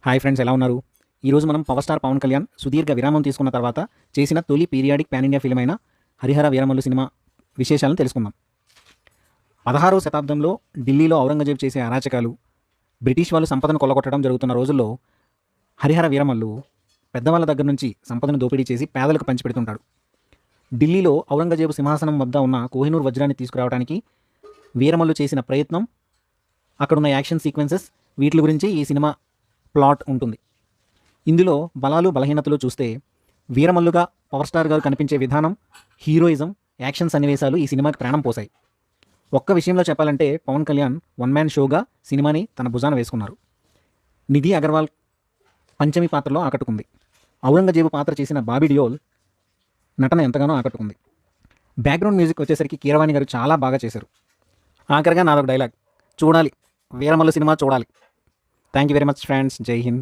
Hi friends, ఎలా ఉన్నారు? ఈరోజు మనం పవర్ స్టార్ పవన్ కళ్యాణ్ సుదీర్ఘ విరామం తీసుకున్న తర్వాత చేసిన తొలి పీరియాడిక్ పాన్ ఇండియా ఫిల్మ్ అయిన హరిహర వీరమల్లు సినిమా విశేషాలను తెలుసుకుందాం. 16వ శతాబ్దంలో ఢిల్లీలో ఔరంగజేబు చేసే అరాచకాలు, బ్రిటిష్ వాళ్ళు సంపదను కొల్లగొట్టడం జరుగుతున్న రోజుల్లో హరిహర వీరమల్లు పెద్దవాళ్ళ దగ్గర నుంచి సంపదను దోపిడీ చేసి పేదలకు పంచిపెడుతుంటాడు. ఢిల్లీలో ఔరంగజేబు సింహాసనం వద్ద ఉన్న కోహినూర్ వజ్రాన్ని తీసుకురావడానికి వీరమల్లు చేసిన ప్రయత్నం, అక్కడున్న యాక్షన్ సీక్వెన్సెస్, వీటి గురించి ఈ సినిమా ప్లాట్ ఉంటుంది. ఇందులో బలాలు బలహీనతలు చూస్తే వీరమల్లుగా పవర్ స్టార్ గారు కనిపించే విధానం, హీరోయిజం, యాక్షన్ సన్నివేశాలు ఈ సినిమాకి ప్రాణం పోసాయి. ఒక్క విషయంలో చెప్పాలంటే పవన్ కళ్యాణ్ వన్ మ్యాన్ షోగా సినిమాని తన భుజాన వేసుకున్నారు. నిధి అగర్వాల్ పంచమి పాత్రలో ఆకట్టుకుంది. ఔరంగజేబు పాత్ర చేసిన బాబీ డియోల్ నటన ఎంతగానో ఆకట్టుకుంది. బ్యాక్గ్రౌండ్ మ్యూజిక్ వచ్చేసరికి కీరవాణి గారు చాలా బాగా చేశారు. ఆఖరిగా నాదొక డైలాగ్, చూడాలి వీరమల్లు సినిమా చూడాలి. Thank you very much friends. జై హింద్.